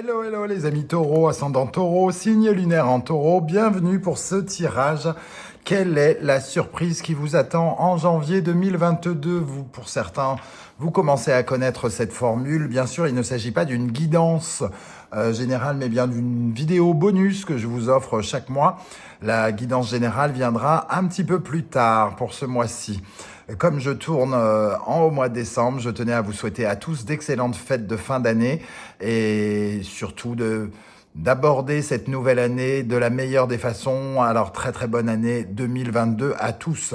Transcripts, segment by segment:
Hello, hello les amis taureaux, ascendant taureau, signe lunaire en taureau, bienvenue pour ce tirage. Quelle est la surprise qui vous attend en janvier 2022? Pour certains, vous commencez à connaître cette formule. Bien sûr, il ne s'agit pas d'une guidance générale, mais bien d'une vidéo bonus que je vous offre chaque mois. La guidance générale viendra un petit peu plus tard pour ce mois-ci. Comme je tourne au mois de décembre, je tenais à vous souhaiter à tous d'excellentes fêtes de fin d'année et surtout d'aborder cette nouvelle année de la meilleure des façons. Alors très très bonne année 2022 à tous.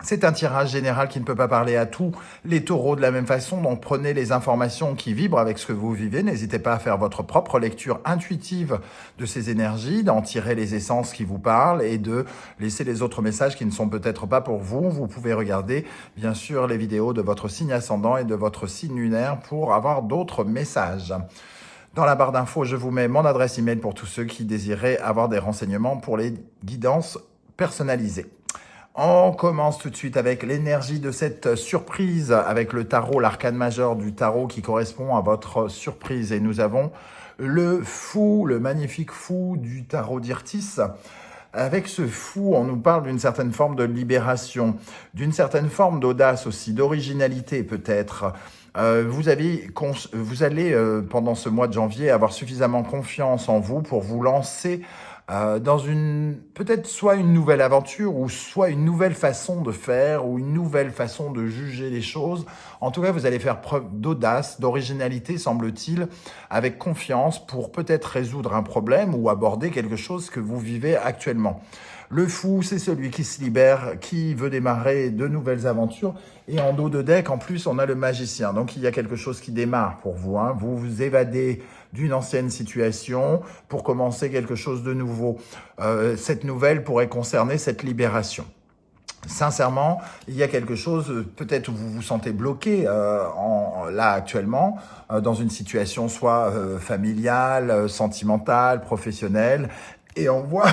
C'est un tirage général qui ne peut pas parler à tous les taureaux de la même façon, donc prenez les informations qui vibrent avec ce que vous vivez. N'hésitez pas à faire votre propre lecture intuitive de ces énergies, d'en tirer les essences qui vous parlent et de laisser les autres messages qui ne sont peut-être pas pour vous. Vous pouvez regarder bien sûr les vidéos de votre signe ascendant et de votre signe lunaire pour avoir d'autres messages. Dans la barre d'infos, je vous mets mon adresse email pour tous ceux qui désiraient avoir des renseignements pour les guidances personnalisées. On commence tout de suite avec l'énergie de cette surprise, avec le tarot, l'arcane majeur du tarot qui correspond à votre surprise. Et nous avons le fou, le magnifique fou du tarot d'Irtis. Avec ce fou, on nous parle d'une certaine forme de libération, d'une certaine forme d'audace aussi, d'originalité peut-être. Vous allez, pendant ce mois de janvier, avoir suffisamment confiance en vous pour vous lancer dans peut-être soit une nouvelle aventure ou soit une nouvelle façon de faire ou une nouvelle façon de juger les choses. En tout cas, vous allez faire preuve d'audace, d'originalité, semble-t-il, avec confiance pour peut-être résoudre un problème ou aborder quelque chose que vous vivez actuellement. Le fou, c'est celui qui se libère, qui veut démarrer de nouvelles aventures. Et en dos de deck, en plus, on a le magicien. Donc, il y a quelque chose qui démarre pour vous. Vous vous évadez d'une ancienne situation pour commencer quelque chose de nouveau. Cette nouvelle pourrait concerner cette libération. Sincèrement, il y a quelque chose, peut-être où vous vous sentez bloqué là actuellement, dans une situation soit familiale, sentimentale, professionnelle. Et on voit...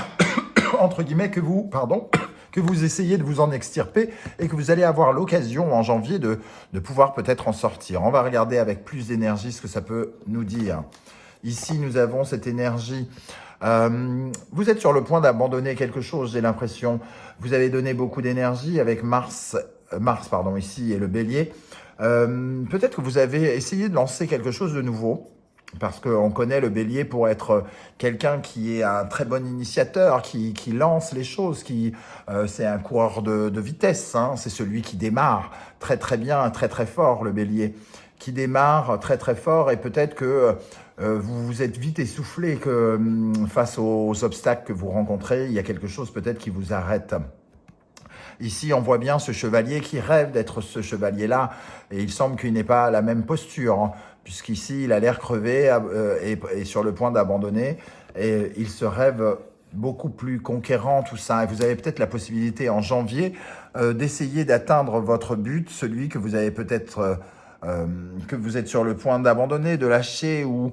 entre guillemets, que vous essayez de vous en extirper et que vous allez avoir l'occasion en janvier de pouvoir peut-être en sortir. On va regarder avec plus d'énergie ce que ça peut nous dire. Ici, nous avons cette énergie. Vous êtes sur le point d'abandonner quelque chose, j'ai l'impression. Vous avez donné beaucoup d'énergie avec Mars, ici, et le Bélier. Peut-être que vous avez essayé de lancer quelque chose de nouveau. Parce qu'on connaît le bélier pour être quelqu'un qui est un très bon initiateur, qui lance les choses, c'est un coureur de vitesse, c'est celui qui démarre très très bien, très très fort, le bélier, qui démarre très très fort et peut-être que vous vous êtes vite essoufflé que face aux obstacles que vous rencontrez, il y a quelque chose peut-être qui vous arrête. Ici, on voit bien ce chevalier qui rêve d'être ce chevalier-là et il semble qu'il n'ait pas la même posture, puisqu'ici, il a l'air crevé et sur le point d'abandonner et il se rêve beaucoup plus conquérant, tout ça. Et vous avez peut-être la possibilité en janvier d'essayer d'atteindre votre but, celui que vous avez peut-être, que vous êtes sur le point d'abandonner, de lâcher ou...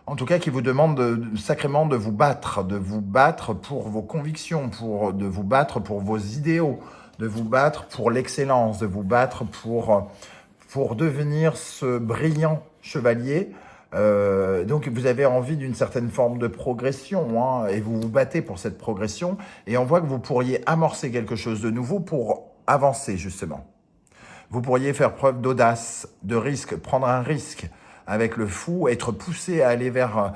En tout cas, qui vous demande sacrément de vous battre pour vos convictions, de vous battre pour vos idéaux, de vous battre pour l'excellence, de vous battre pour devenir ce brillant chevalier. Donc, vous avez envie d'une certaine forme de progression et vous vous battez pour cette progression. Et on voit que vous pourriez amorcer quelque chose de nouveau pour avancer, justement. Vous pourriez faire preuve d'audace, de risque, prendre un risque avec le fou, être poussé à aller vers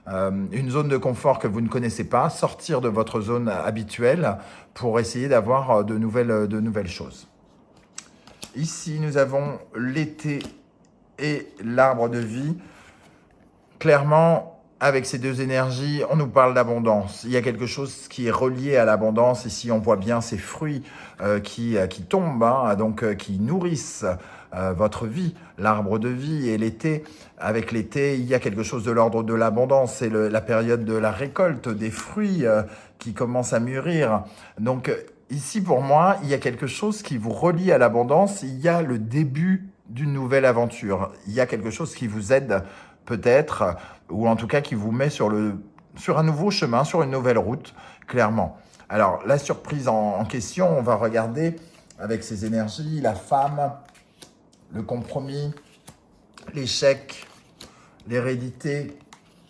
une zone de confort que vous ne connaissez pas, sortir de votre zone habituelle pour essayer d'avoir de nouvelles choses. Ici, nous avons l'été et l'arbre de vie. Clairement, avec ces deux énergies, on nous parle d'abondance. Il y a quelque chose qui est relié à l'abondance. Ici, on voit bien ces fruits qui tombent, donc qui nourrissent votre vie, l'arbre de vie. Et l'été, avec l'été, il y a quelque chose de l'ordre de l'abondance. C'est la période de la récolte des fruits qui commencent à mûrir. Donc ici, pour moi, il y a quelque chose qui vous relie à l'abondance. Il y a le début d'une nouvelle aventure. Il y a quelque chose qui vous aide peut-être, ou en tout cas qui vous met sur un nouveau chemin, sur une nouvelle route, clairement. Alors, la surprise en question, on va regarder avec ces énergies, la femme, le compromis, l'échec, l'hérédité,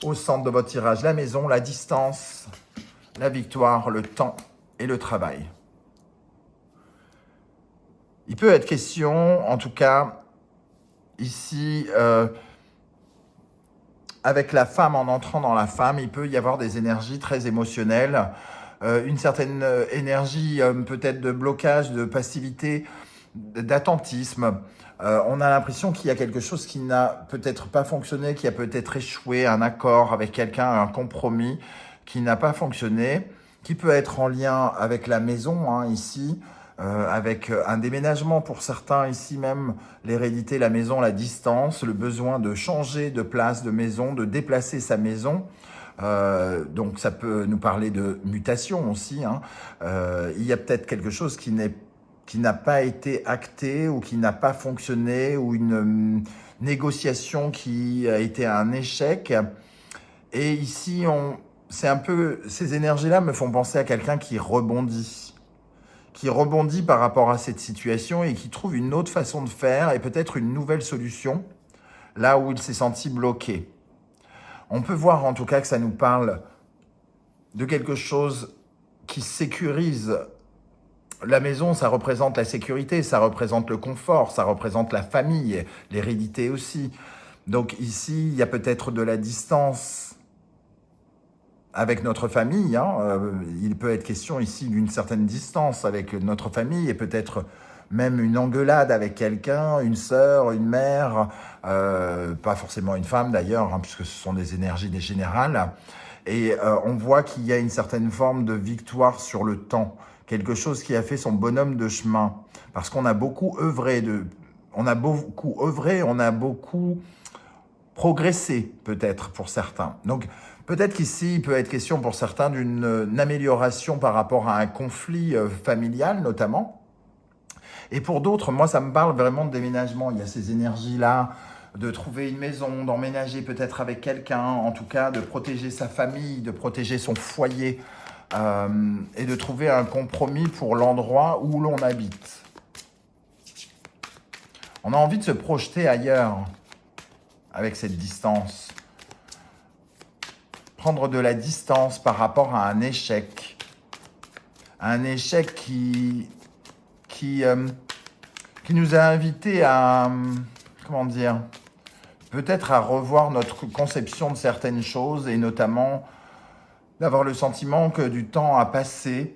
au centre de votre tirage, la maison, la distance, la victoire, le temps et le travail. Il peut être question, en tout cas, ici, avec la femme, en entrant dans la femme, il peut y avoir des énergies très émotionnelles, une certaine énergie peut-être de blocage, de passivité, d'attentisme. On a l'impression qu'il y a quelque chose qui n'a peut-être pas fonctionné, qui a peut-être échoué, un accord avec quelqu'un, un compromis qui n'a pas fonctionné, qui peut être en lien avec la maison, hein, ici, avec un déménagement pour certains, ici même, l'hérédité, la maison, la distance, le besoin de changer de place, de maison, de déplacer sa maison. Donc ça peut nous parler de mutation aussi, hein. Il y a peut-être quelque chose qui n'a pas été acté ou qui n'a pas fonctionné, ou une négociation qui a été un échec. Et ici, c'est un peu, ces énergies-là me font penser à quelqu'un qui rebondit par rapport à cette situation et qui trouve une autre façon de faire et peut-être une nouvelle solution là où il s'est senti bloqué. On peut voir en tout cas que ça nous parle de quelque chose qui sécurise. La maison, ça représente la sécurité, ça représente le confort, ça représente la famille, l'hérédité aussi. Donc ici, il y a peut-être de la distance avec notre famille, hein. Il peut être question ici d'une certaine distance avec notre famille et peut-être même une engueulade avec quelqu'un, une sœur, une mère, pas forcément une femme d'ailleurs, hein, puisque ce sont des énergies des générales. Et on voit qu'il y a une certaine forme de victoire sur le temps, quelque chose qui a fait son bonhomme de chemin, parce qu'on a beaucoup œuvré, on a beaucoup progressé peut-être pour certains. Donc peut-être qu'ici, il peut être question pour certains d'une amélioration par rapport à un conflit familial notamment. Et pour d'autres, moi, ça me parle vraiment de déménagement. Il y a ces énergies-là, de trouver une maison, d'emménager peut-être avec quelqu'un, en tout cas de protéger sa famille, de protéger son foyer, et de trouver un compromis pour l'endroit où l'on habite. On a envie de se projeter ailleurs avec cette distance. Prendre de la distance par rapport à un échec. Un échec qui nous a invités à, comment dire, peut-être à revoir notre conception de certaines choses et notamment d'avoir le sentiment que du temps a passé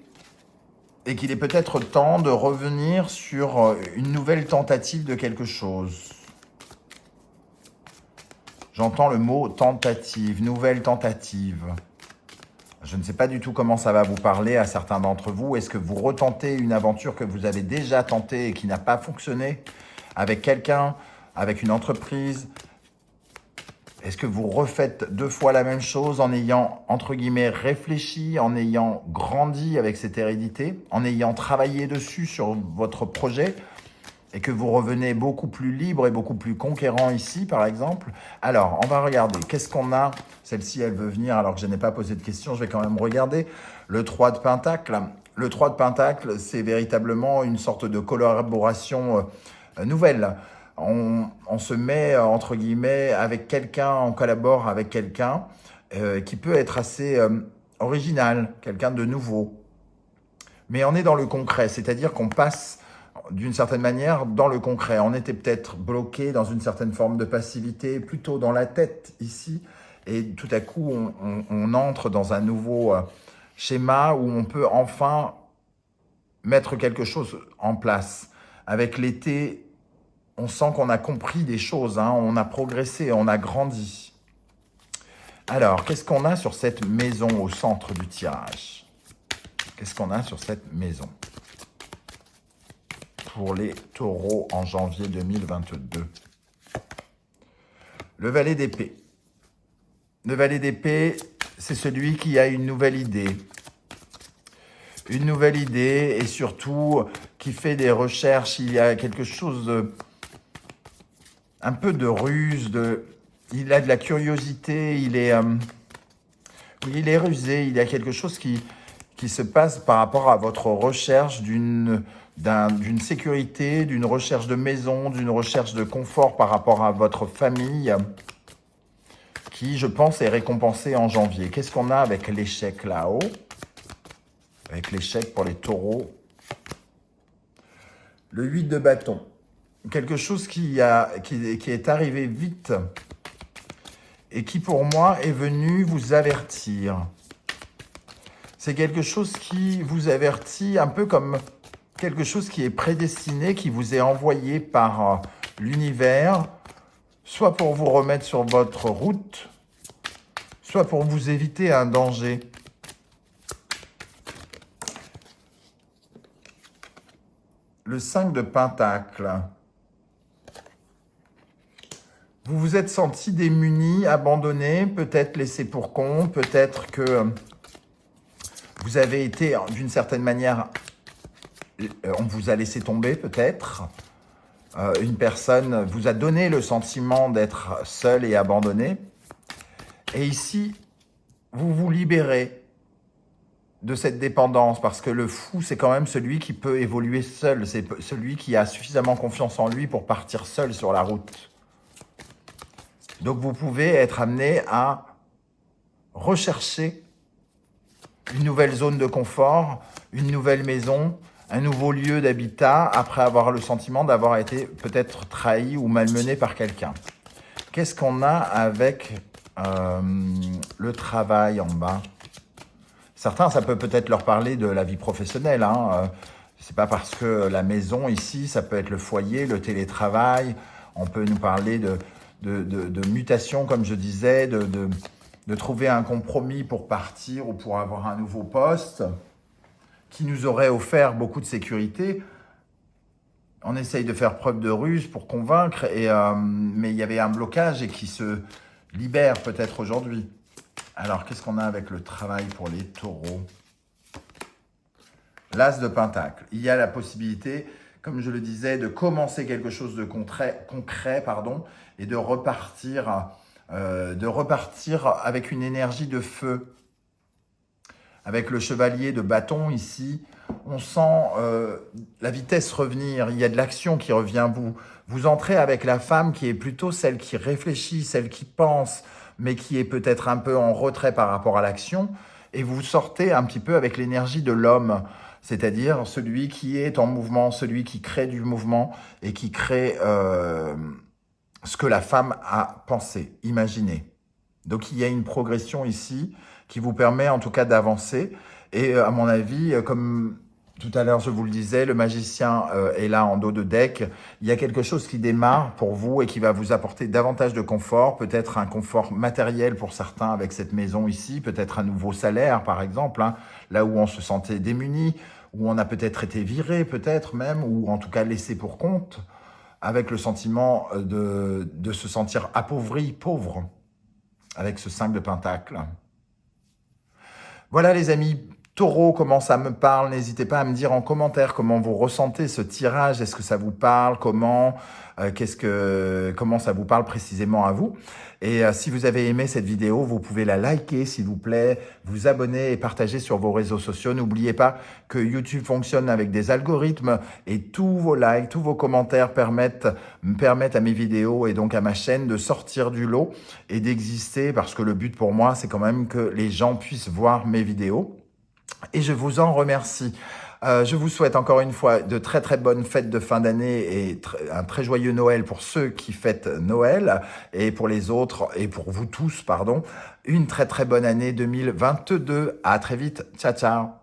et qu'il est peut-être temps de revenir sur une nouvelle tentative de quelque chose. J'entends le mot tentative, nouvelle tentative. Je ne sais pas du tout comment ça va vous parler à certains d'entre vous. Est-ce que vous retentez une aventure que vous avez déjà tentée et qui n'a pas fonctionné avec quelqu'un, avec une entreprise? Est-ce que vous refaites 2 fois la même chose en ayant, entre guillemets, réfléchi, en ayant grandi avec cette hérédité, en ayant travaillé dessus sur votre projet et que vous revenez beaucoup plus libre et beaucoup plus conquérant ici, par exemple? Alors, on va regarder. Qu'est-ce qu'on a? Celle-ci, elle veut venir alors que je n'ai pas posé de questions. Je vais quand même regarder. Le 3 de Pentacle. Le 3 de Pentacle, c'est véritablement une sorte de collaboration nouvelle. On se met, entre guillemets, avec quelqu'un, on collabore avec quelqu'un qui peut être assez original, quelqu'un de nouveau. Mais on est dans le concret, c'est-à-dire qu'on passe d'une certaine manière dans le concret. On était peut-être bloqué dans une certaine forme de passivité, plutôt dans la tête ici, et tout à coup, on entre dans un nouveau schéma où on peut enfin mettre quelque chose en place. Avec l'été, on sent qu'on a compris des choses, hein, on a progressé, on a grandi. Alors, qu'est-ce qu'on a sur cette maison au centre du tirage? Qu'est-ce qu'on a sur cette maison pour les taureaux en janvier 2022? Le valet d'épée. Le valet d'épée, c'est celui qui a une nouvelle idée. Une nouvelle idée et surtout qui fait des recherches. Il y a quelque chose de... un peu de ruse, il a de la curiosité, il est rusé, il y a quelque chose qui se passe par rapport à votre recherche d'une sécurité, d'une recherche de maison, d'une recherche de confort par rapport à votre famille, qui, je pense, est récompensé en janvier. Qu'est-ce qu'on a avec l'échec là-haut? Avec l'échec pour les taureaux. Le 8 de bâton. Quelque chose qui est arrivé vite et qui, pour moi, est venu vous avertir. C'est quelque chose qui vous avertit un peu comme quelque chose qui est prédestiné, qui vous est envoyé par l'univers, soit pour vous remettre sur votre route, soit pour vous éviter un danger. Le 5 de Pentacle. Vous vous êtes senti démuni, abandonné, peut-être laissé pour compte, peut-être que vous avez été, d'une certaine manière, on vous a laissé tomber, peut-être. Une personne vous a donné le sentiment d'être seul et abandonné. Et ici, vous vous libérez de cette dépendance, parce que le fou, c'est quand même celui qui peut évoluer seul. C'est celui qui a suffisamment confiance en lui pour partir seul sur la route. Donc, vous pouvez être amené à rechercher une nouvelle zone de confort, une nouvelle maison, un nouveau lieu d'habitat, après avoir le sentiment d'avoir été peut-être trahi ou malmené par quelqu'un. Qu'est-ce qu'on a avec le travail en bas? Certains, ça peut peut-être leur parler de la vie professionnelle. C'est pas parce que la maison ici, ça peut être le foyer, le télétravail. On peut nous parler de mutation, comme je disais, de trouver un compromis pour partir ou pour avoir un nouveau poste qui nous aurait offert beaucoup de sécurité. On essaye de faire preuve de ruse pour convaincre, mais il y avait un blocage et qui se libère peut-être aujourd'hui. Alors, qu'est-ce qu'on a avec le travail pour les taureaux? L'As de Pentacle. Il y a la possibilité, comme je le disais, de commencer quelque chose de concret, et de repartir avec une énergie de feu. Avec le chevalier de bâton ici, on sent la vitesse revenir, il y a de l'action qui revient. Vous entrez avec la femme qui est plutôt celle qui réfléchit, celle qui pense, mais qui est peut-être un peu en retrait par rapport à l'action, et vous sortez un petit peu avec l'énergie de l'homme, c'est-à-dire celui qui est en mouvement, celui qui crée du mouvement et qui crée ce que la femme a pensé, imaginé. Donc il y a une progression ici qui vous permet en tout cas d'avancer. Et à mon avis, comme tout à l'heure je vous le disais, le magicien est là en dos de deck. Il y a quelque chose qui démarre pour vous et qui va vous apporter davantage de confort, peut-être un confort matériel pour certains avec cette maison ici, peut-être un nouveau salaire par exemple, là où on se sentait démuni, où on a peut-être été viré, peut-être même, ou en tout cas laissé pour compte, avec le sentiment de se sentir appauvri, pauvre, avec ce 5 de Pentacle. Voilà les amis, Taureau, comment ça me parle? N'hésitez pas à me dire en commentaire comment vous ressentez ce tirage. Est-ce que ça vous parle? Comment ça vous parle précisément à vous? Et si vous avez aimé cette vidéo, vous pouvez la liker s'il vous plaît, vous abonner et partager sur vos réseaux sociaux. N'oubliez pas que YouTube fonctionne avec des algorithmes et tous vos likes, tous vos commentaires permettent à mes vidéos et donc à ma chaîne de sortir du lot et d'exister, parce que le but pour moi, c'est quand même que les gens puissent voir mes vidéos. Et je vous en remercie. Je vous souhaite encore une fois de très très bonnes fêtes de fin d'année et un très joyeux Noël pour ceux qui fêtent Noël, et pour les autres, et pour vous tous, pardon, une très très bonne année 2022. À très vite. Ciao, ciao.